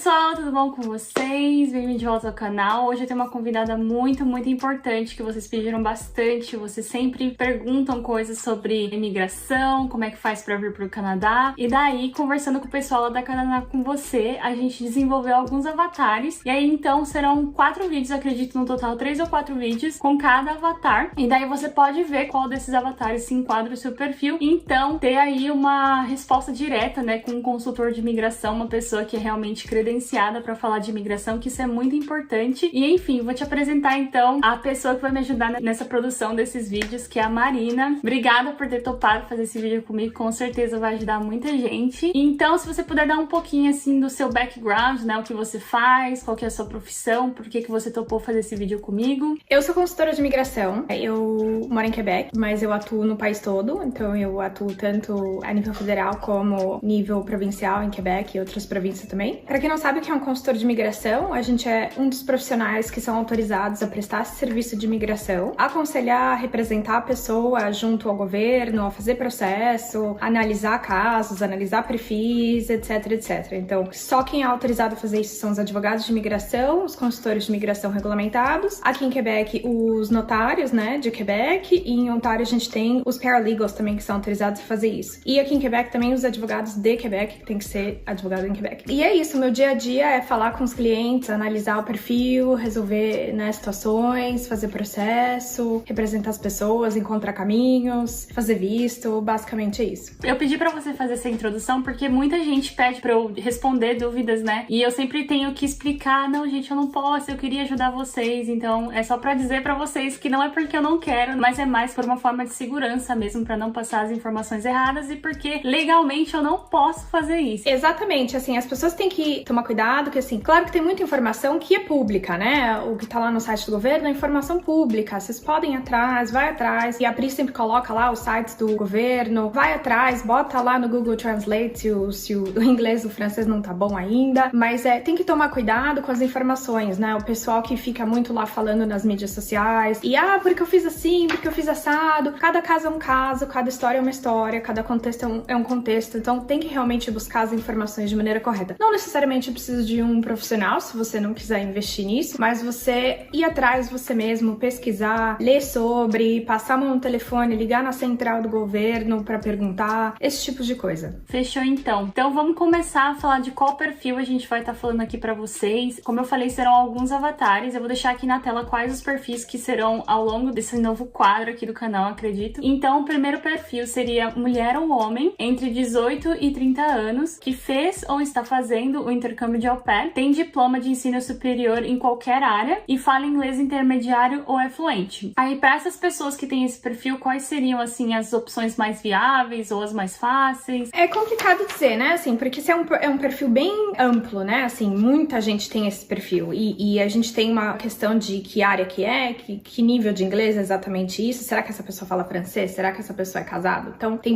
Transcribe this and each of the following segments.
pessoal, tudo bom com vocês? Bem-vindos de volta ao canal. Hoje eu tenho uma convidada muito importante que vocês pediram bastante. Vocês sempre perguntam coisas sobre imigração, como é que faz pra vir pro Canadá. E daí, conversando com o pessoal lá da Canadá com você, a gente desenvolveu alguns avatares. E aí, então, serão 4 vídeos, acredito no total 3 ou 4 vídeos com cada avatar. E daí você pode ver qual desses avatares se enquadra no seu perfil. E então, ter aí uma resposta direta, né, com um consultor de imigração, uma pessoa que é realmente credenciada para falar de imigração, que isso é muito importante. E enfim, vou te apresentar então a pessoa que vai me ajudar nessa produção desses vídeos, que é a Marina. Obrigada por ter topado fazer esse vídeo comigo, com certeza vai ajudar muita gente. Então, se você puder dar um pouquinho assim do seu background, né, o que você faz, qual que é a sua profissão, por que você topou fazer esse vídeo comigo. Eu sou consultora de imigração, eu moro em Quebec, mas eu atuo no país todo, então eu atuo tanto a nível federal como nível provincial em Quebec e outras províncias também. Pra quem não sabe o que é um consultor de imigração, a gente é um dos profissionais que são autorizados a prestar esse serviço de imigração, aconselhar, representar a pessoa junto ao governo, a fazer processo, analisar casos, analisar perfis, etc, etc. Então, só quem é autorizado a fazer isso são os advogados de imigração, os consultores de imigração regulamentados. Aqui em Quebec, os notários, né, de Quebec, e em Ontário a gente tem os paralegals também que são autorizados a fazer isso. E aqui em Quebec também os advogados de Quebec, que tem que ser advogado em Quebec. E é isso, meu dia a dia é falar com os clientes, analisar o perfil, resolver, né, situações, fazer processo, representar as pessoas, encontrar caminhos, fazer visto, basicamente é isso. Eu pedi pra você fazer essa introdução porque muita gente pede pra eu responder dúvidas, né? E eu sempre tenho que explicar, não, gente, eu não posso, eu queria ajudar vocês, então é só pra dizer pra vocês que não é porque eu não quero, mas é mais por uma forma de segurança mesmo, pra não passar as informações erradas e porque legalmente eu não posso fazer isso. Exatamente, assim, as pessoas têm que tomar cuidado, que assim, claro que tem muita informação que é pública, né? O que tá lá no site do governo é informação pública, vocês podem ir atrás, vai atrás, e a Pri sempre coloca lá os sites do governo, vai atrás, bota lá no Google Translate se o inglês ou o francês não tá bom ainda, mas tem que tomar cuidado com as informações, né? O pessoal que fica muito lá falando nas mídias sociais, e porque eu fiz assim, porque eu fiz assado, cada caso é um caso, cada história é uma história, cada contexto é um contexto, então tem que realmente buscar as informações de maneira correta. Não necessariamente precisa de um profissional, se você não quiser investir nisso, mas você ir atrás você mesmo, pesquisar, ler sobre, passar a mão no telefone, ligar na central do governo pra perguntar, esse tipo de coisa. Fechou então. Então vamos começar a falar de qual perfil a gente vai estar falando aqui pra vocês. Como eu falei, serão alguns avatares. Eu vou deixar aqui na tela quais os perfis que serão ao longo desse novo quadro aqui do canal, acredito. Então o primeiro perfil seria mulher ou homem entre 18 e 30 anos, que fez ou está fazendo o intercâmbio de au pair, tem diploma de ensino superior em qualquer área e fala inglês intermediário ou é fluente. Aí, para essas pessoas que têm esse perfil, quais seriam, assim, as opções mais viáveis ou as mais fáceis? É complicado dizer, né, assim, porque esse é um perfil bem amplo, né, assim, muita gente tem esse perfil e a gente tem uma questão de que área que nível de inglês é exatamente isso, será que essa pessoa fala francês, será que essa pessoa é casada? Então, tem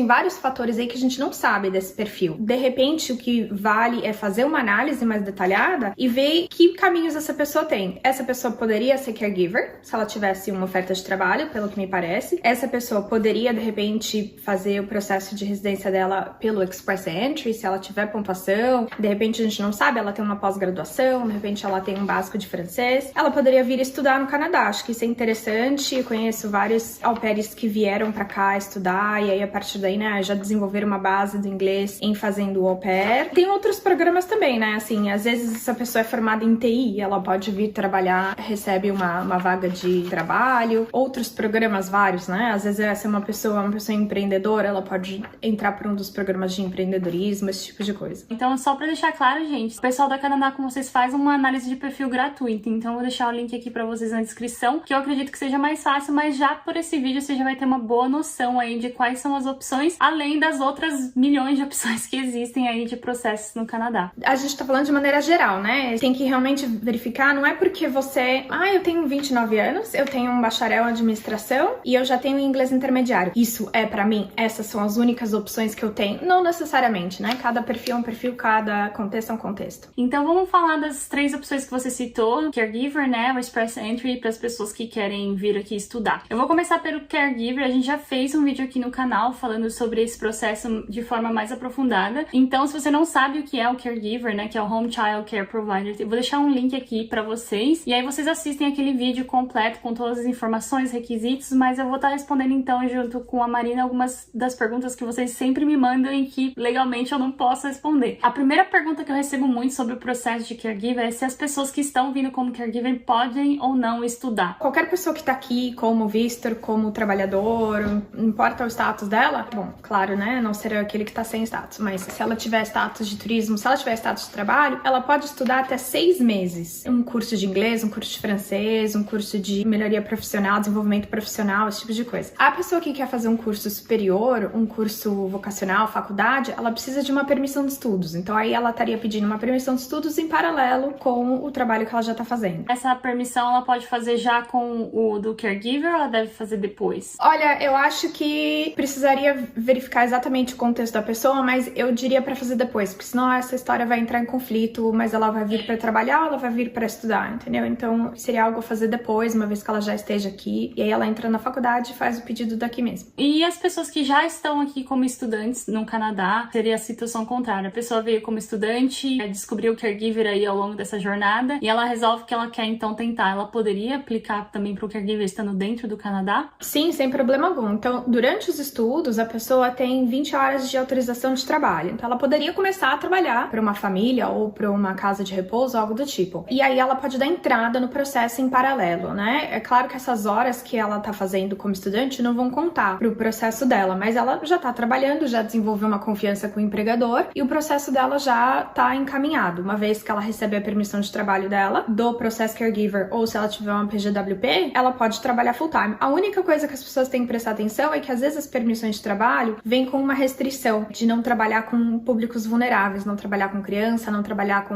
vários fatores aí que a gente não sabe desse perfil. De repente, o que vale é fazer uma análise mais detalhada e ver que caminhos essa pessoa tem. Essa pessoa poderia ser caregiver, se ela tivesse uma oferta de trabalho, pelo que me parece. Essa pessoa poderia, de repente, fazer o processo de residência dela pelo Express Entry, se ela tiver pontuação. De repente, a gente não sabe, ela tem uma pós-graduação, de repente ela tem um básico de francês. Ela poderia vir estudar no Canadá, acho que isso é interessante. Eu conheço vários au pairs que vieram pra cá estudar e aí, a partir daí, né, já desenvolveram uma base do inglês em fazendo o au pair. Tem outros programas também, né, assim, às vezes essa pessoa é formada em TI, ela pode vir trabalhar, recebe uma vaga de trabalho, outros programas vários, né, às vezes essa é uma pessoa empreendedora, ela pode entrar por um dos programas de empreendedorismo, esse tipo de coisa. Então, só pra deixar claro, gente, o pessoal da Canadá com vocês faz uma análise de perfil gratuita, então eu vou deixar o link aqui pra vocês na descrição, que eu acredito que seja mais fácil, mas já por esse vídeo você já vai ter uma boa noção aí de quais são as opções, além das outras milhões de opções que existem aí de processos no Canadá. A gente tá falando de maneira geral, né? Tem que realmente verificar, não é porque você... eu tenho 29 anos, eu tenho um bacharel em administração e eu já tenho inglês intermediário. Isso é pra mim, essas são as únicas opções que eu tenho. Não necessariamente, né? Cada perfil é um perfil, cada contexto é um contexto. Então vamos falar das 3 opções que você citou, caregiver, né? O Express Entry para as pessoas que querem vir aqui estudar. Eu vou começar pelo caregiver, a gente já fez um vídeo aqui no canal falando sobre esse processo de forma mais aprofundada. Então, se você não sabe o que é o caregiver, caregiver, né, que é o Home Child Care Provider. Eu vou deixar um link aqui pra vocês, e aí vocês assistem aquele vídeo completo com todas as informações, requisitos, mas eu vou estar respondendo então junto com a Marina algumas das perguntas que vocês sempre me mandam e que legalmente eu não posso responder. A primeira pergunta que eu recebo muito sobre o processo de caregiver é se as pessoas que estão vindo como caregiver podem ou não estudar. Qualquer pessoa que tá aqui como visitor, como trabalhador, não importa o status dela, bom, claro, né, não será aquele que tá sem status, mas se ela tiver status de turismo, se ela tiver status de trabalho, ela pode estudar até 6 meses. Um curso de inglês, um curso de francês, um curso de melhoria profissional, desenvolvimento profissional, esse tipo de coisa. A pessoa que quer fazer um curso superior, um curso vocacional, faculdade, ela precisa de uma permissão de estudos. Então aí ela estaria pedindo uma permissão de estudos em paralelo com o trabalho que ela já tá fazendo. Essa permissão ela pode fazer já com o do caregiver ou ela deve fazer depois? Olha, eu acho que precisaria verificar exatamente o contexto da pessoa, mas eu diria pra fazer depois, porque senão essa história vai entrar em conflito, mas ela vai vir pra trabalhar ou ela vai vir pra estudar, entendeu? Então seria algo a fazer depois, uma vez que ela já esteja aqui, e aí ela entra na faculdade e faz o pedido daqui mesmo. E as pessoas que já estão aqui como estudantes no Canadá, seria a situação contrária. A pessoa veio como estudante, descobriu o caregiver aí ao longo dessa jornada, e ela resolve que ela quer então tentar. Ela poderia aplicar também pro caregiver estando dentro do Canadá? Sim, sem problema algum. Então, durante os estudos, a pessoa tem 20 horas de autorização de trabalho. Então, ela poderia começar a trabalhar para uma família ou para uma casa de repouso, algo do tipo. E aí, ela pode dar entrada no processo em paralelo, né? É claro que essas horas que ela tá fazendo como estudante não vão contar pro processo dela, mas ela já tá trabalhando, já desenvolveu uma confiança com o empregador e o processo dela já tá encaminhado. Uma vez que ela recebe a permissão de trabalho dela, do processo caregiver, ou se ela tiver uma PGWP, ela pode trabalhar full time. A única coisa que as pessoas têm que prestar atenção é que às vezes as permissões de trabalho vêm com uma restrição de não trabalhar com públicos vulneráveis, não trabalhar com criança, não trabalhar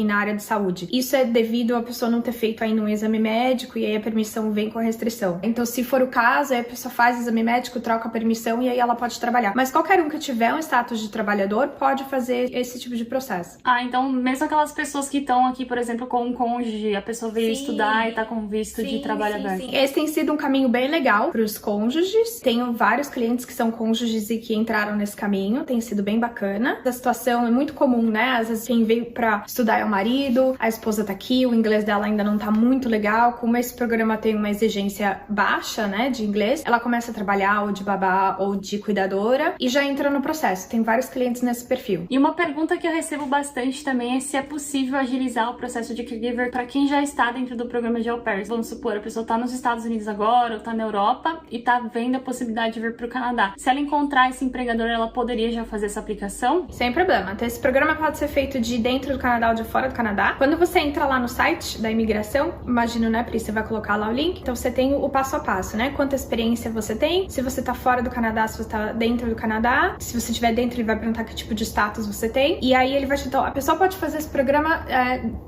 na área de saúde. Isso é devido a pessoa não ter feito ainda um exame médico e aí a permissão vem com a restrição. Então, se for o caso, aí a pessoa faz o exame médico, troca a permissão e aí ela pode trabalhar. Mas qualquer um que tiver um status de trabalhador pode fazer esse tipo de processo. Ah, então mesmo aquelas pessoas que estão aqui, por exemplo, com um cônjuge, a pessoa veio estudar e tá com visto de trabalhador. Sim. Esse tem sido um caminho bem legal para os cônjuges. Tenho vários clientes que são cônjuges e que entraram nesse caminho. Tem sido bem bacana. A situação é muito comum, né? Às vezes quem veio para estudar é o marido, a esposa tá aqui, o inglês dela ainda não tá muito legal. Como esse programa tem uma exigência baixa, né, de inglês, ela começa a trabalhar ou de babá ou de cuidadora e já entra no processo. Tem vários clientes nesse perfil. E uma pergunta que eu recebo bastante também é se é possível agilizar o processo de caregiver para quem já está dentro do programa de au pair. Vamos supor, a pessoa tá nos Estados Unidos agora ou tá na Europa e tá vendo a possibilidade de vir pro Canadá. Se ela encontrar esse empregador, ela poderia já fazer essa aplicação? Sem problema. Então, esse programa pode ser feito de dentro do Canadá ou de fora do Canadá. Quando você entra lá no site da imigração, imagino, né, Pri, você vai colocar lá o link. Então, você tem o passo a passo, né? Quanta experiência você tem, se você tá fora do Canadá, se você tá dentro do Canadá. Se você estiver dentro, ele vai perguntar que tipo de status você tem. E aí, ele vai te... Então, a pessoa pode fazer esse programa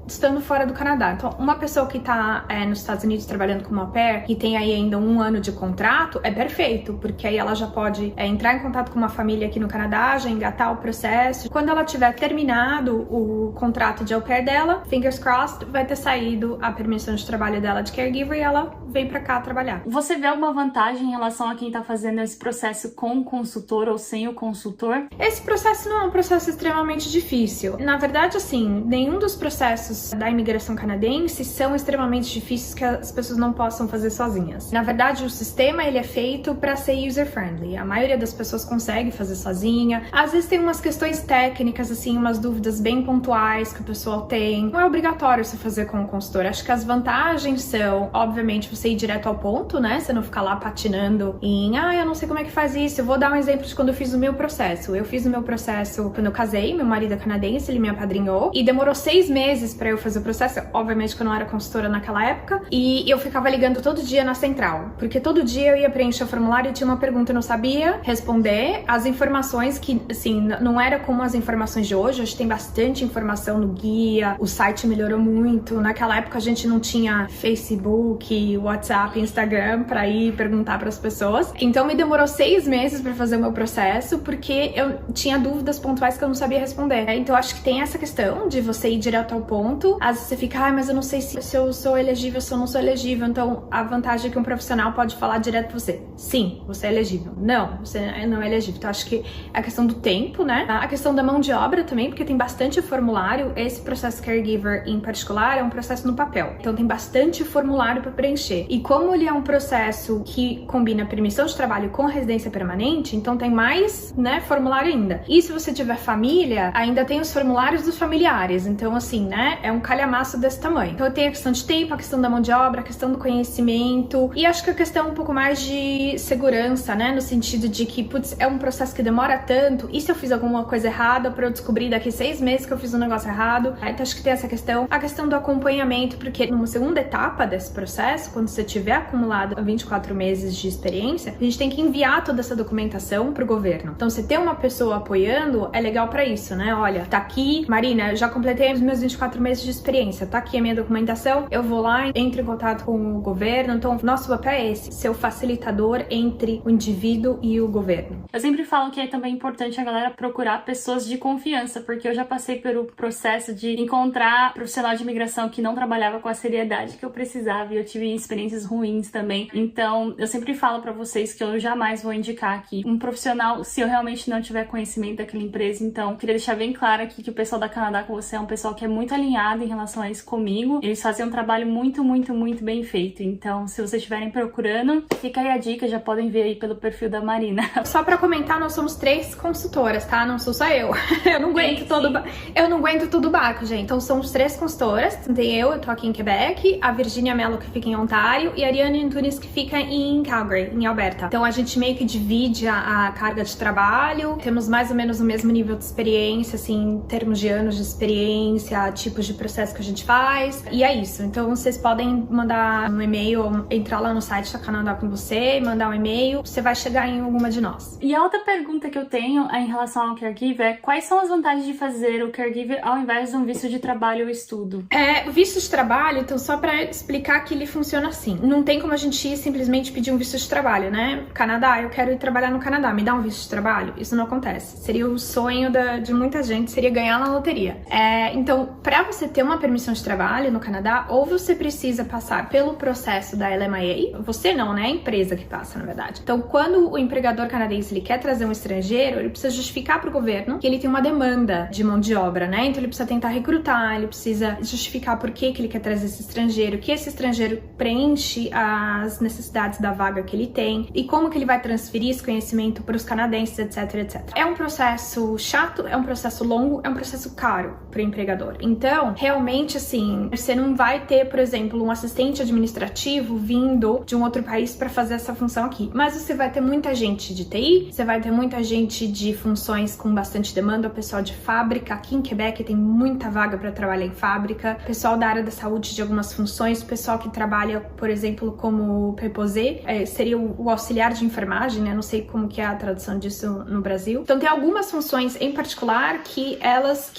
estando fora do Canadá. Então, uma pessoa que tá nos Estados Unidos trabalhando como au pair e tem aí ainda 1 ano de contrato, é perfeito, porque aí ela já pode entrar em contato com uma família aqui no Canadá, já engatar o processo. Quando ela tiver terminado o contrato de au pair dela, fingers crossed, vai ter saído a permissão de trabalho dela de caregiver e ela vem pra cá trabalhar. Você vê alguma vantagem em relação a quem tá fazendo esse processo com o consultor ou sem o consultor? Esse processo não é um processo extremamente difícil. Na verdade, assim, nenhum dos processos da imigração canadense são extremamente difíceis que as pessoas não possam fazer sozinhas. Na verdade, o sistema ele é feito para ser user-friendly. A maioria das pessoas consegue fazer sozinha. Às vezes tem umas questões técnicas, assim, umas dúvidas bem pontuais que o pessoal tem. Não é obrigatório você fazer com o consultor. Acho que as vantagens são, obviamente, você ir direto ao ponto, né? Você não ficar lá patinando em, eu não sei como é que faz isso. Eu vou dar um exemplo de quando eu fiz o meu processo. Eu fiz o meu processo quando eu casei, meu marido é canadense, ele me apadrinhou, e demorou 6 meses pra eu fazer o processo. Obviamente que eu não era consultora naquela época, e eu ficava ligando todo dia na central, porque todo dia eu ia preencher o formulário e tinha uma pergunta eu não sabia responder, as informações que, assim, não era como as informações de hoje tem bastante informação no guia, o site melhorou muito, naquela época a gente não tinha Facebook, WhatsApp, Instagram pra ir perguntar pras pessoas, então me demorou 6 meses pra fazer o meu processo, porque eu tinha dúvidas pontuais que eu não sabia responder, então acho que tem essa questão de você ir direto ao ponto, às vezes você fica, mas eu não sei se eu sou elegível, se eu não sou elegível, então a vantagem é que um profissional pode falar direto pra você, sim, você é elegível, não, você não é elegível, então acho que a questão do tempo, né, a questão da mão de obra também, porque tem bastante formulário. Esse processo caregiver em particular é um processo no papel, então tem bastante formulário para preencher. E como ele é um processo que combina permissão de trabalho com residência permanente, então tem mais, né, formulário ainda. E se você tiver família, ainda tem os formulários dos familiares, então assim, né, é um calhamaço desse tamanho. Então tem a questão de tempo, a questão da mão de obra, a questão do conhecimento, e acho que a questão um pouco mais de segurança, né, no sentido de que, putz, é um processo que demora tanto, e se eu fiz alguma coisa errada pra eu descobrir daqui 6 meses que eu fiz um negócio errado? Então acho que tem essa questão, a questão do acompanhamento, porque numa segunda etapa desse processo, quando você tiver acumulado 24 meses de experiência, a gente tem que enviar toda essa documentação pro governo. Então, se ter uma pessoa apoiando, é legal pra isso, né? Olha, tá aqui, Marina, eu já completei os meus 24 meses de experiência, tá aqui a minha documentação, eu vou lá, entro em contato com o governo. Então, nosso papel é esse, ser o facilitador entre o indivíduo e o governo. Eu sempre falo que é também importante a galera procurar pessoas de confiança, porque eu já passei pelo processo de encontrar profissional de imigração que não trabalhava com a seriedade que eu precisava, e eu tive experiências ruins também. Então, eu sempre falo pra vocês que eu jamais vou indicar aqui um profissional se eu realmente não tiver conhecimento daquela empresa. Então, queria deixar bem claro aqui que o pessoal da Canadá com você é um pessoal que é muito alinhado em relação a isso comigo. Eles fazem um trabalho muito bem feito. Então, se vocês estiverem procurando, fica aí a dica, já podem ver aí pelo perfil da Marina. Só pra comentar, nós somos 3 consultoras, tá? Não sou só eu. Eu não aguento todo o barco, gente. Então, somos 3 consultoras. Tem eu tô aqui em Quebec, a Virginia Mello, que fica em Ontário, e a Ariane Antunes, que fica em Calgary, em Alberta. Então, a gente meio que divide a carga de trabalho. Temos mais ou menos o mesmo nível de experiência, assim, em termos de anos de experiência, tipos de processo que a gente faz. E é isso. Então, vocês podem mandar um e-mail, entrar lá no site da Canadá com você, mandar um e-mail, você vai chegar em alguma de nós. E a outra pergunta que eu tenho em relação ao caregiver é: quais são as vantagens de fazer o caregiver ao invés de um visto de trabalho ou estudo? O visto de trabalho, então, só pra explicar que ele funciona assim. Não tem como a gente ir simplesmente pedir um visto de trabalho, né? Canadá, eu quero ir trabalhar no Canadá, me dá um visto de trabalho? Isso não acontece. Seria o sonho de muita gente, seria ganhar na loteria. Então, pra você ter uma permissão de trabalho no Canadá, ou você precisa passar pelo processo da LMIA, você não, né? A empresa que passa, na verdade. Então, quando o empregador canadense ele quer trazer um estrangeiro, ele precisa justificar pro governo que ele tem uma demanda de mão de obra, né? Então, ele precisa tentar recrutar, ele precisa justificar por que ele quer trazer esse estrangeiro, que esse estrangeiro preenche as necessidades da vaga que ele tem e como que ele vai transferir esse conhecimento para os canadenses, etc, etc. É um processo chato, é um processo longo, é um processo caro para o empregador. Então, realmente, assim, você não vai ter, por exemplo, um assistente administrativo vindo de um outro país para fazer essa função aqui, mas você vai ter muita gente de TI, você vai ter muita gente de funções com bastante demanda, o pessoal de fábrica. Aqui em Quebec tem muita vaga para trabalhar em fábrica, pessoal da área da saúde de algumas funções, pessoal que trabalha, por exemplo, como preposé, seria o auxiliar de enfermagem, né? Não sei como que é a tradução disso no Brasil. Então tem algumas funções em particular que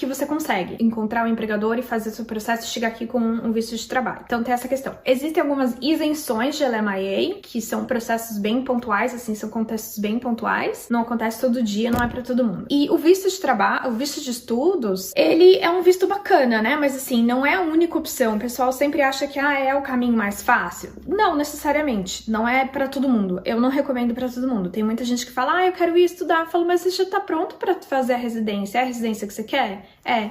você consegue encontrar um empregador e fazer o seu processo e chegar aqui com um visto de trabalho. Então tem essa questão. Existem algumas isenções de LMIA, que são processos bem pontuais, assim, são contextos bem pontuais. Não acontece todo dia, não é pra todo mundo. E o visto de trabalho, o visto de estudos, ele é um visto bacana, né? Mas assim, não é a única opção. O pessoal sempre acha que é o caminho mais fácil. Não necessariamente. Não é pra todo mundo. Eu não recomendo pra todo mundo. Tem muita gente que fala, eu quero ir estudar. Eu falo, mas você já tá pronto pra fazer a residência? É a residência que você quer?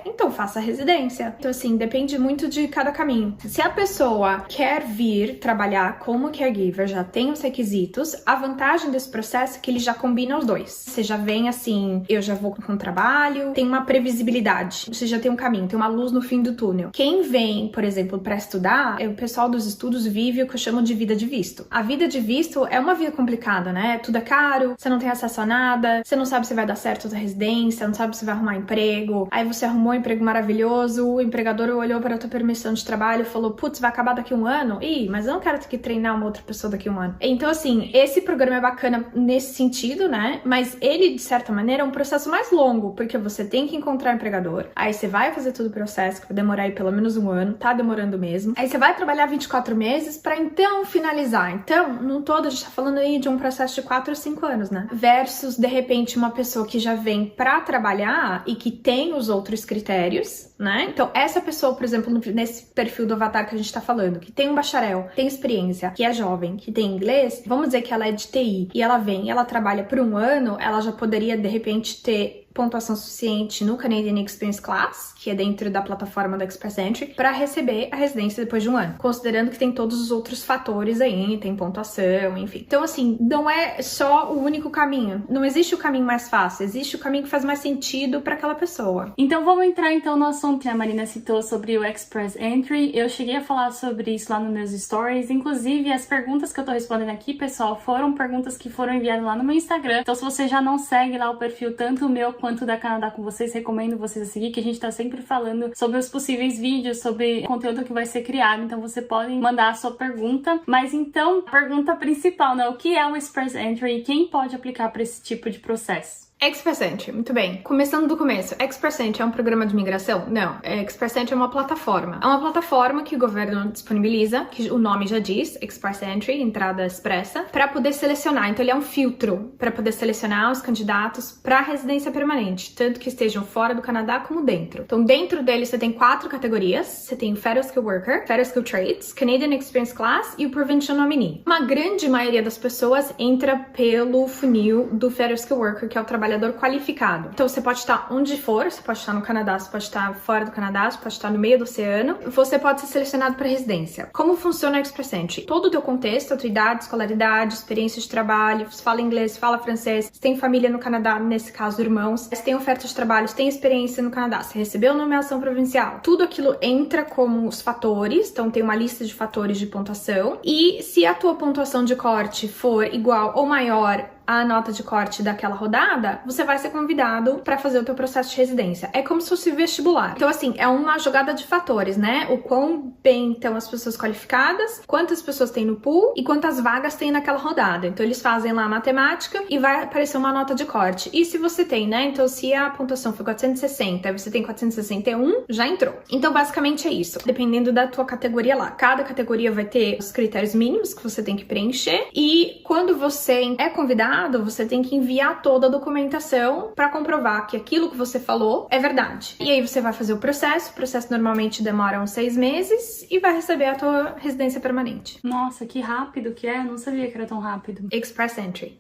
Então faça a residência. Então assim, depende muito de cada caminho. Se a pessoa quer vir trabalhar como caregiver, já tem os requisitos, a vantagem desse processo é que ele já combina os dois. Você já vem assim, eu já vou com trabalho, tem uma previsibilidade, você já tem um caminho, tem uma luz no fim do túnel. Quem vem, por exemplo, para estudar, o pessoal dos estudos vive o que eu chamo de vida de visto. A vida de visto é uma vida complicada, né? Tudo é caro, você não tem acesso a nada, você não sabe se vai dar certo a residência, não sabe se vai arrumar emprego, aí você arrumou um emprego maravilhoso, o empregador olhou para a tua permissão de trabalho e falou, putz, vai acabar daqui a um ano? Mas eu não quero ter que treinar uma outra pessoa daqui a um ano. Então, assim, esse programa é bacana nesse sentido, né? Mas ele, de certa maneira, é um processo mais longo, porque você tem que encontrar um empregador, aí você vai fazer todo o processo, que vai demorar aí pelo menos um ano, tá demorando mesmo. Aí você vai trabalhar 24 meses pra então finalizar. Então, no todo, a gente tá falando aí de um processo de 4 ou 5 anos, né? Versus, de repente, uma pessoa que já vem pra trabalhar e que tem os outros critérios, né? Então, essa pessoa, por exemplo, nesse perfil do avatar que a gente tá falando, que tem um bacharel, tem experiência, que é jovem, que tem inglês, vamos dizer que ela é de TI e ela vem, ela trabalha por um ano, ela já poderia, de repente, ter pontuação suficiente no Canadian Experience Class, que é dentro da plataforma da Express Entry, para receber a residência depois de um ano, considerando que tem todos os outros fatores aí, tem pontuação, enfim. Então, assim, não é só o único caminho. Não existe o caminho mais fácil, existe o caminho que faz mais sentido para aquela pessoa. Então, vamos entrar então no assunto que a Marina citou sobre o Express Entry. Eu cheguei a falar sobre isso lá nos meus stories. Inclusive, as perguntas que eu tô respondendo aqui, pessoal, foram perguntas que foram enviadas lá no meu Instagram. Então, se você já não segue lá o perfil, tanto o meu quanto da Canadá com vocês, recomendo vocês a seguir, que a gente tá sempre falando sobre os possíveis vídeos, sobre o conteúdo que vai ser criado, então você pode mandar a sua pergunta. Mas então, a pergunta principal, né? O que é o Express Entry e quem pode aplicar para esse tipo de processo? Express Entry, muito bem. Começando do começo, Express Entry é um programa de migração? Não, Express Entry é uma plataforma. É uma plataforma que o governo disponibiliza, que o nome já diz, Express Entry, entrada expressa, para poder selecionar. Então ele é um filtro para poder selecionar os candidatos para residência permanente, tanto que estejam fora do Canadá como dentro. Então dentro dele você tem 4 categorias, você tem o Federal Skilled Worker, Federal Skilled Trades, Canadian Experience Class e o Provincial Nominee. Uma grande maioria das pessoas entra pelo funil do Federal Skilled Worker, que é o trabalhador qualificado. Então você pode estar onde for, você pode estar no Canadá, você pode estar fora do Canadá, você pode estar no meio do oceano, você pode ser selecionado para residência. Como funciona o Express Entry? Todo o teu contexto, a tua idade, escolaridade, experiência de trabalho, você fala inglês, fala francês, você tem família no Canadá, nesse caso irmãos, você tem oferta de trabalho, você tem experiência no Canadá, você recebeu nomeação provincial. Tudo aquilo entra como os fatores, então tem uma lista de fatores de pontuação, e se a tua pontuação de corte for igual ou maior a nota de corte daquela rodada, você vai ser convidado para fazer o teu processo de residência. É como se fosse vestibular. Então, assim, é uma jogada de fatores, né? O quão bem estão as pessoas qualificadas, quantas pessoas tem no pool e quantas vagas tem naquela rodada. Então, eles fazem lá a matemática e vai aparecer uma nota de corte. E se você tem, né? Então, se a pontuação foi 460 e você tem 461, já entrou. Então, basicamente é isso. Dependendo da tua categoria lá. Cada categoria vai ter os critérios mínimos que você tem que preencher. E quando você é convidado, você tem que enviar toda a documentação para comprovar que aquilo que você falou é verdade. E aí você vai fazer o processo normalmente demora uns 6 meses e vai receber a tua residência permanente. Nossa, que rápido que é, eu não sabia que era tão rápido. Express Entry.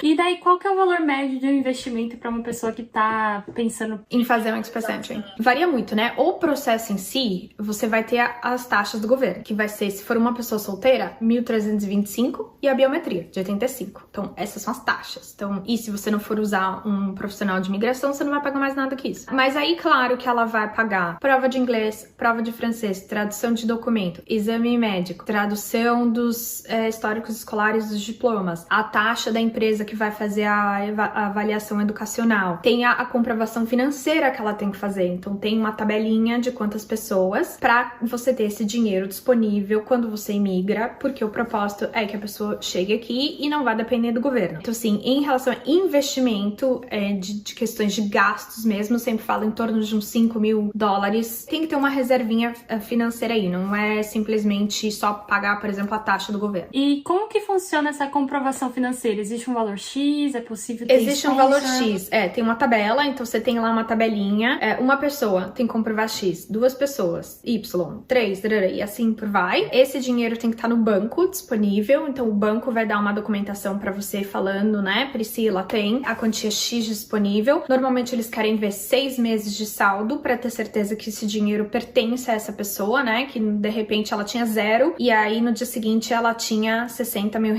E daí, qual que é o valor médio de um investimento para uma pessoa que tá pensando em fazer um Express Entry? Varia muito, né? O processo em si, você vai ter as taxas do governo, que vai ser, se for uma pessoa solteira, 1.325 e a biometria, de 85. Então, essas são as taxas. Então, e se você não for usar um profissional de imigração, você não vai pagar mais nada que isso. Mas aí, claro que ela vai pagar prova de inglês, prova de francês, tradução de documento, exame médico, tradução dos históricos escolares dos diplomas, a taxa da empresa que vai fazer a avaliação educacional, tem a comprovação financeira que ela tem que fazer. Então tem uma tabelinha de quantas pessoas para você ter esse dinheiro disponível quando você imigra, porque o propósito é que a pessoa chegue aqui e não vai depender do governo. Então assim, em relação a investimento, de questões de gastos mesmo, eu sempre falo em torno de uns $5.000, tem que ter uma reservinha financeira aí, não é simplesmente só pagar, por exemplo, a taxa do governo. E como que funciona essa comprovação financeira? Existe um valor X? É possível ter Existe um valor X, tem uma tabela, então você tem lá uma tabelinha, uma pessoa tem que comprovar X, 2 pessoas, Y, 3, e assim por vai. Esse dinheiro tem que estar no banco disponível, então o banco vai dar uma documentação para você falando, né, Priscila, tem a quantia X disponível. Normalmente eles querem ver 6 meses de saldo para ter certeza que esse dinheiro pertence a essa pessoa, né, que de repente ela tinha 0 e aí no dia seguinte ela tinha R$60 mil,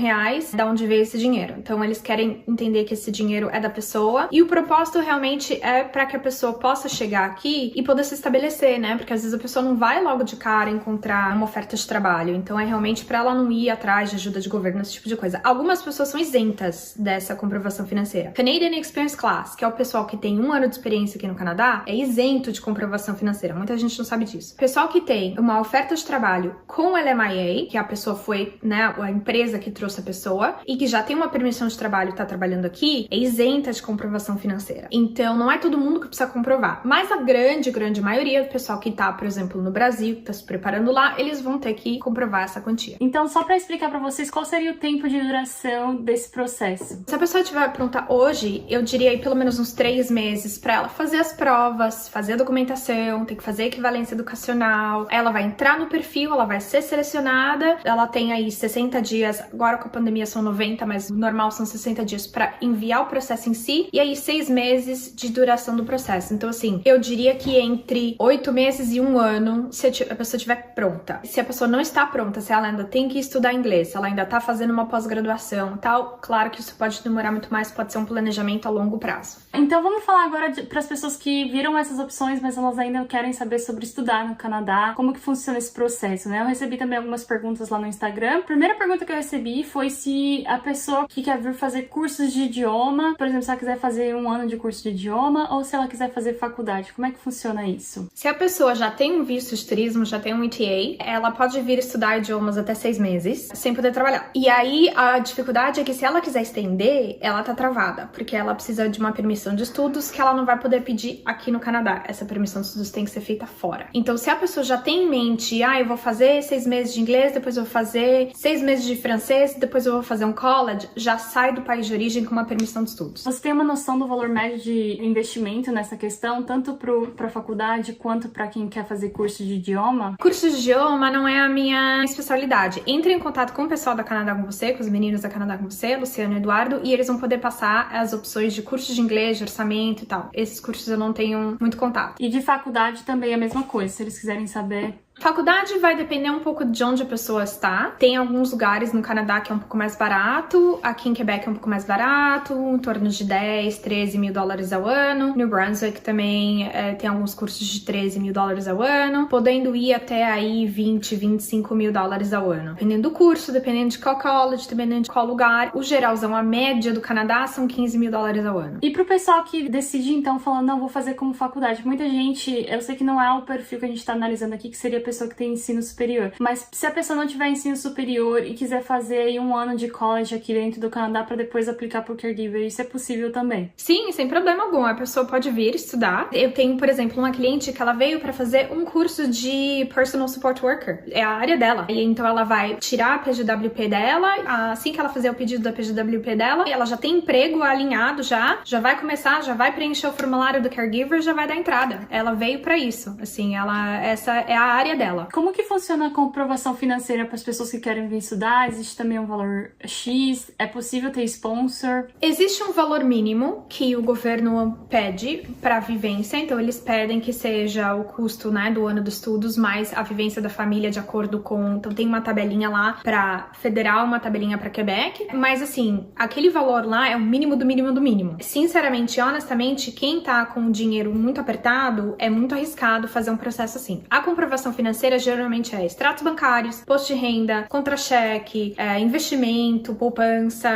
da onde veio esse dinheiro. Então eles querem entender que esse dinheiro é da pessoa e o propósito realmente é para que a pessoa possa chegar aqui e poder se estabelecer, né? Porque às vezes a pessoa não vai logo de cara encontrar uma oferta de trabalho, então é realmente para ela não ir atrás de ajuda de governo, esse tipo de coisa. Algumas pessoas são isentas dessa comprovação financeira. Canadian Experience Class, que é o pessoal que tem 1 ano de experiência aqui no Canadá, é isento de comprovação financeira. Muita gente não sabe disso. O pessoal que tem uma oferta de trabalho com LMIA, que a pessoa foi, né, a empresa que trouxe a pessoa pessoa e que já tem uma permissão de trabalho e tá trabalhando aqui, é isenta de comprovação financeira. Então, não é todo mundo que precisa comprovar. Mas a grande maioria do pessoal que tá, por exemplo, no Brasil, que tá se preparando lá, eles vão ter que comprovar essa quantia. Então, só para explicar para vocês qual seria o tempo de duração desse processo. Se a pessoa estiver pronta hoje, eu diria aí pelo menos uns 3 meses para ela fazer as provas, fazer a documentação, tem que fazer a equivalência educacional, ela vai entrar no perfil, ela vai ser selecionada, ela tem aí 60 dias, agora com a pandemia são 90, mas o normal são 60 dias para enviar o processo em si, e aí 6 meses de duração do processo. Então, assim, eu diria que entre 8 meses e 1 ano, se a pessoa estiver pronta. Se a pessoa não está pronta, se ela ainda tem que estudar inglês, se ela ainda tá fazendo uma pós-graduação e tal, claro que isso pode demorar muito mais, pode ser um planejamento a longo prazo. Então vamos falar agora para as pessoas que viram essas opções, mas elas ainda querem saber sobre estudar no Canadá, como que funciona esse processo, né? Eu recebi também algumas perguntas lá no Instagram. A primeira pergunta que eu recebi foi se a pessoa que quer vir fazer cursos de idioma, por exemplo, se ela quiser fazer 1 ano de curso de idioma ou se ela quiser fazer faculdade, como é que funciona isso? Se a pessoa já tem um visto de turismo, já tem um ETA, ela pode vir estudar idiomas até 6 meses, sem poder trabalhar. E aí, a dificuldade é que se ela quiser estender, ela tá travada, porque ela precisa de uma permissão de estudos que ela não vai poder pedir aqui no Canadá. Essa permissão de estudos tem que ser feita fora. Então, se a pessoa já tem em mente, eu vou fazer 6 meses de inglês, depois eu vou fazer 6 meses de francês, depois eu vou fazer um college, já sai do país de origem com uma permissão de estudos. Você tem uma noção do valor médio de investimento nessa questão, tanto para a faculdade quanto para quem quer fazer curso de idioma? Curso de idioma não é a minha especialidade. Entre em contato com o pessoal da Canadá com você, com os meninos da Canadá com você, Luciano e Eduardo, e eles vão poder passar as opções de cursos de inglês, de orçamento e tal. Esses cursos eu não tenho muito contato. E de faculdade também é a mesma coisa, se eles quiserem saber. Faculdade vai depender um pouco de onde a pessoa está. Tem alguns lugares no Canadá que é um pouco mais barato, aqui em Quebec é um pouco mais barato, em torno de 10, 13 mil dólares ao ano. New Brunswick também tem alguns cursos de 13 mil dólares ao ano, podendo ir até aí 20, 25 mil dólares ao ano. Dependendo do curso, dependendo de qual college, dependendo de qual lugar. O geralzão, a média do Canadá são 15 mil dólares ao ano. E pro pessoal que decide então falando, não, vou fazer como faculdade. Muita gente, eu sei que não é o perfil que a gente tá analisando aqui, que seria pessoa que tem ensino superior. Mas se a pessoa não tiver ensino superior e quiser fazer aí 1 ano de college aqui dentro do Canadá para depois aplicar pro caregiver, isso é possível também? Sim, sem problema algum. A pessoa pode vir estudar. Eu tenho, por exemplo, uma cliente que ela veio para fazer um curso de Personal Support Worker. É a área dela. E então ela vai tirar a PGWP dela. Assim que ela fizer o pedido da PGWP dela, ela já tem emprego alinhado já vai começar, já vai preencher o formulário do caregiver, já vai dar entrada. Ela veio para isso. Assim, essa é a área dela. Como que funciona a comprovação financeira para as pessoas que querem vir estudar? Existe também um valor X? É possível ter sponsor? Existe um valor mínimo que o governo pede para a vivência, então eles pedem que seja o custo, né, do ano dos estudos mais a vivência da família de acordo com... Então tem uma tabelinha lá para federal, uma tabelinha para Quebec, mas assim, aquele valor lá é o mínimo do mínimo do mínimo. Sinceramente, honestamente, quem tá com o dinheiro muito apertado, é muito arriscado fazer um processo assim. A comprovação financeira geralmente é extratos bancários, imposto de renda, contra-cheque, investimento, poupança,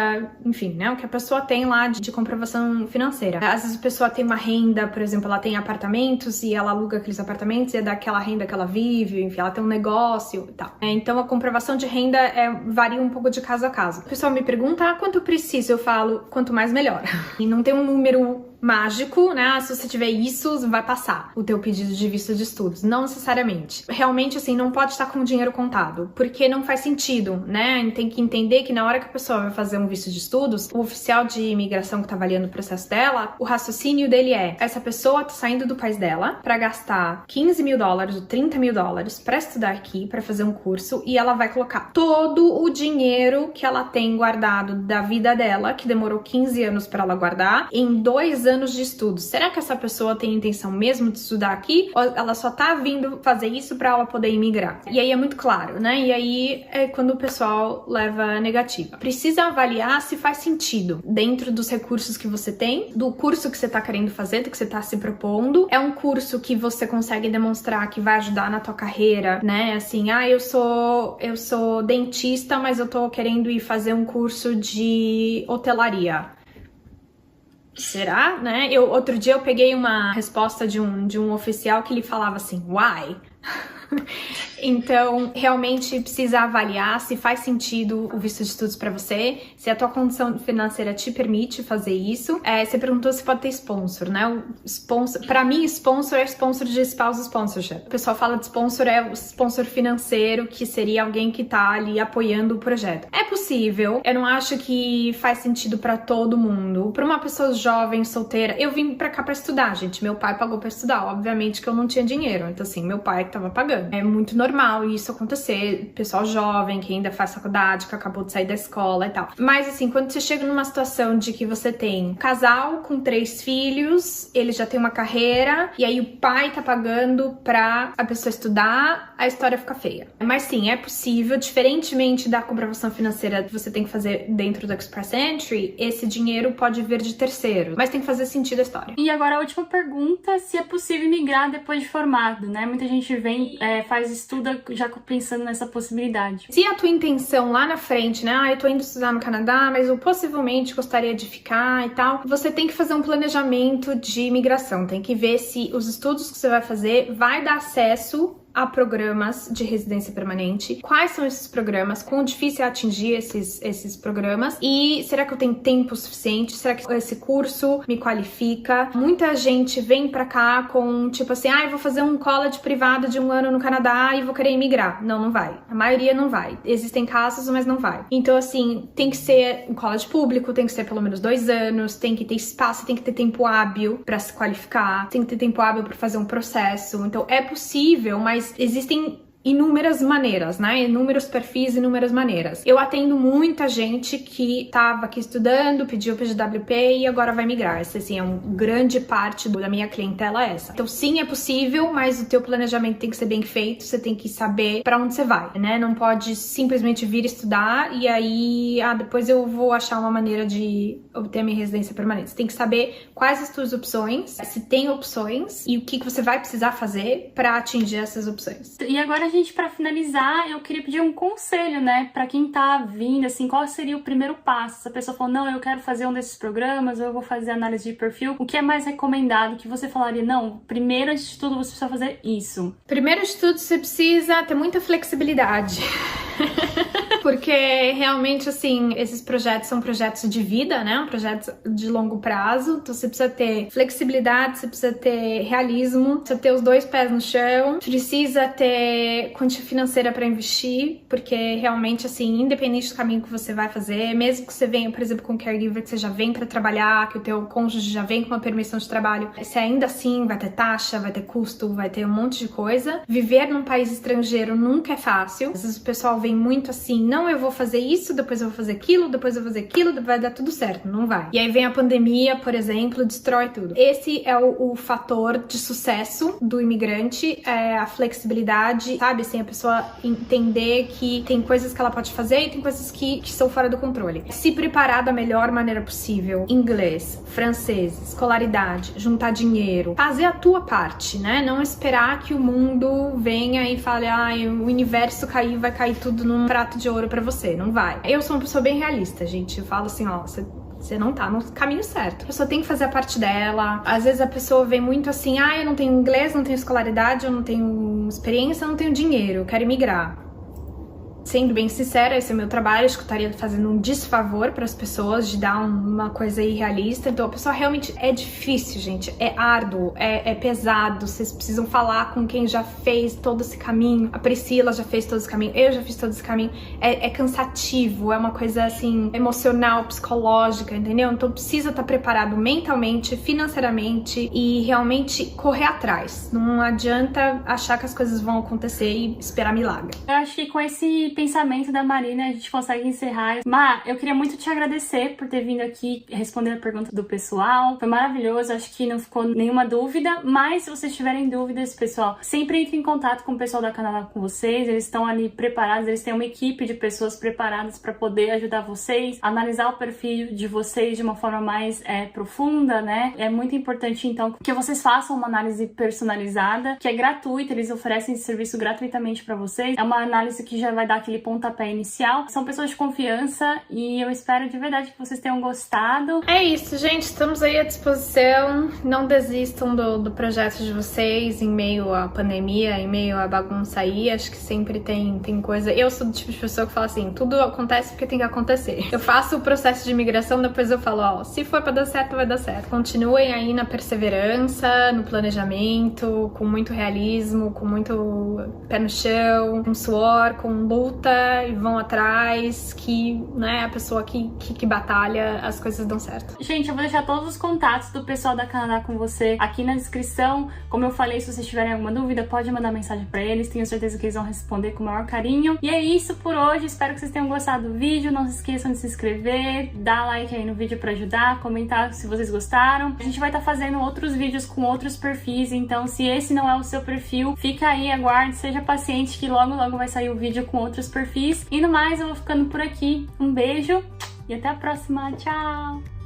enfim, né? O que a pessoa tem lá de comprovação financeira. Às vezes a pessoa tem uma renda, por exemplo, ela tem apartamentos e ela aluga aqueles apartamentos e é daquela renda que ela vive, enfim, ela tem um negócio e tal. Então a comprovação de renda varia um pouco de caso a caso. O pessoal me pergunta, quanto preciso? Eu falo, quanto mais melhor. E não tem um número mágico, né? Se você tiver isso, vai passar o teu pedido de visto de estudos. Não necessariamente. Realmente, assim, não pode estar com o dinheiro contado, porque não faz sentido, né? Tem que entender que na hora que a pessoa vai fazer um visto de estudos, o oficial de imigração que tá avaliando o processo dela, o raciocínio dele essa pessoa tá saindo do país dela pra gastar 15 mil dólares ou 30 mil dólares pra estudar aqui, pra fazer um curso, e ela vai colocar todo o dinheiro que ela tem guardado da vida dela, que demorou 15 anos pra ela guardar, em 2 anos de estudos. Será que essa pessoa tem intenção mesmo de estudar aqui? Ou ela só tá vindo fazer isso pra ela poder imigrar? E aí é muito claro, né? E aí é quando o pessoal leva negativa. Precisa avaliar se faz sentido dentro dos recursos que você tem, do curso que você tá querendo fazer, do que você tá se propondo. É um curso que você consegue demonstrar que vai ajudar na tua carreira, né? Assim, eu sou dentista, mas eu tô querendo ir fazer um curso de hotelaria. Será, né? Outro dia eu peguei uma resposta de um oficial que ele falava assim, why? Então, realmente precisa avaliar se faz sentido o visto de estudos para você, se a tua condição financeira te permite fazer isso. Você perguntou se pode ter sponsor, né? O sponsor, para mim, sponsor é sponsor de spouse sponsorship. O pessoal fala de sponsor, é o sponsor financeiro, que seria alguém que tá ali apoiando o projeto. É possível, eu não acho que faz sentido para todo mundo. Para uma pessoa jovem, solteira, eu vim para cá para estudar, gente. Meu pai pagou para estudar, obviamente que eu não tinha dinheiro, então assim, meu pai que tava pagando. É muito normal isso acontecer, pessoal jovem que ainda faz faculdade, que acabou de sair da escola e tal. Mas assim, quando você chega numa situação de que você tem um casal com 3 filhos, ele já tem uma carreira, e aí o pai tá pagando pra a pessoa estudar, a história fica feia. Mas sim, é possível, diferentemente da comprovação financeira que você tem que fazer dentro do Express Entry, esse dinheiro pode vir de terceiro, mas tem que fazer sentido a história. E agora a última pergunta, se é possível migrar depois de formado, né? Muita gente vem, estuda já pensando nessa possibilidade. Se a tua intenção lá na frente, né? Eu tô indo estudar no Canadá, mas eu possivelmente gostaria de ficar e tal, você tem que fazer um planejamento de imigração, tem que ver se os estudos que você vai fazer vai dar acesso a programas de residência permanente. Quais são esses programas? Quão difícil é atingir esses programas? E será que eu tenho tempo suficiente? Será que esse curso me qualifica? Muita gente vem pra cá com tipo assim, eu vou fazer um college privado de 1 ano no Canadá e vou querer emigrar. Não, não vai. A maioria não vai. Existem casos, mas não vai. Então assim, tem que ser um college público, tem que ser pelo menos 2 anos, tem que ter espaço, tem que ter tempo hábil pra se qualificar, tem que ter tempo hábil pra fazer um processo. Então é possível, mas existem inúmeras maneiras, né? Inúmeros perfis, inúmeras maneiras. Eu atendo muita gente que tava aqui estudando, pediu PGWP e agora vai migrar. Essa, assim, é uma grande parte da minha clientela essa. Então, sim, é possível, mas o teu planejamento tem que ser bem feito, você tem que saber pra onde você vai, né? Não pode simplesmente vir estudar e aí, depois eu vou achar uma maneira de obter a minha residência permanente. Você tem que saber quais as tuas opções, se tem opções e o que você vai precisar fazer pra atingir essas opções. E agora, gente, para finalizar, eu queria pedir um conselho, né, para quem tá vindo, assim, qual seria o primeiro passo? Se a pessoa falou, não, eu quero fazer um desses programas, ou eu vou fazer análise de perfil, o que é mais recomendado? Que você falaria, não, primeiro de tudo você precisa fazer isso. Primeiro de tudo, você precisa ter muita flexibilidade. Porque realmente, assim, esses projetos são projetos de vida, né? Projetos de longo prazo. Então você precisa ter flexibilidade, você precisa ter realismo, precisa ter os 2 pés no chão, precisa ter quantia financeira para investir, porque realmente, assim, independente do caminho que você vai fazer, mesmo que você venha, por exemplo, com caregiver, que você já vem para trabalhar, que o teu cônjuge já vem com uma permissão de trabalho, se ainda assim vai ter taxa, vai ter custo, vai ter um monte de coisa. Viver num país estrangeiro nunca é fácil. Às vezes o pessoal vem muito assim, não, eu vou fazer isso, depois eu vou fazer aquilo, depois eu vou fazer aquilo, vai dar tudo certo. Não vai. E aí vem a pandemia, por exemplo, destrói tudo. Esse é o fator de sucesso do imigrante, é a flexibilidade, sabe? Assim, a pessoa entender que tem coisas que ela pode fazer e tem coisas que estão fora do controle. Se preparar da melhor maneira possível. Inglês, francês, escolaridade, juntar dinheiro, fazer a tua parte, né? Não esperar que o mundo venha e fale, o universo cair, vai cair tudo num prato de ouro pra você. Não vai. Eu sou uma pessoa bem realista, gente. Eu falo assim, você não tá no caminho certo. A pessoa tem que fazer a parte dela. Às vezes a pessoa vem muito assim, eu não tenho inglês, não tenho escolaridade, eu não tenho experiência, eu não tenho dinheiro, eu quero emigrar. Sendo bem sincera, esse é o meu trabalho, eu estaria fazendo um desfavor para as pessoas de dar uma coisa irrealista. Então a pessoa realmente é difícil, gente, é árduo, é pesado, vocês precisam falar com quem já fez todo esse caminho. A Priscila já fez todo esse caminho, eu já fiz todo esse caminho. É cansativo, é uma coisa assim, emocional, psicológica, entendeu? Então precisa estar preparado mentalmente, financeiramente e realmente correr atrás. Não adianta achar que as coisas vão acontecer e esperar milagre. Eu acho que com esse pensamento da Marina a gente consegue encerrar. Má, eu queria muito te agradecer por ter vindo aqui responder a pergunta do pessoal. Foi maravilhoso, acho que não ficou nenhuma dúvida, mas se vocês tiverem dúvidas, pessoal, sempre entre em contato com o pessoal da Canadá com vocês, eles estão ali preparados, eles têm uma equipe de pessoas preparadas para poder ajudar vocês, analisar o perfil de vocês de uma forma mais profunda, né? É muito importante, então, que vocês façam uma análise personalizada, que é gratuita, eles oferecem esse serviço gratuitamente para vocês. É uma análise que já vai dar aquele pontapé inicial. São pessoas de confiança e eu espero de verdade que vocês tenham gostado. É isso, gente, estamos aí à disposição. Não desistam do projeto de vocês em meio à pandemia, em meio à bagunça aí. Acho que sempre tem coisa. Eu sou do tipo de pessoa que fala assim, tudo acontece porque tem que acontecer. Eu faço o processo de imigração, depois eu falo, ó, se for pra dar certo, vai dar certo. Continuem aí na perseverança, no planejamento, com muito realismo, com muito pé no chão, com suor, com luta, e vão atrás, que, né, a pessoa que batalha, as coisas dão certo. Gente, eu vou deixar todos os contatos do pessoal da Canadá com você aqui na descrição. Como eu falei, se vocês tiverem alguma dúvida, pode mandar mensagem pra eles, tenho certeza que eles vão responder com o maior carinho. E é isso por hoje, espero que vocês tenham gostado do vídeo, não se esqueçam de se inscrever, dar like aí no vídeo pra ajudar, comentar se vocês gostaram. A gente vai estar fazendo outros vídeos com outros perfis, então se esse não é o seu perfil, fica aí, aguarde, seja paciente que logo vai sair o vídeo com outros perfis. E no mais, eu vou ficando por aqui. Um beijo e até a próxima. Tchau!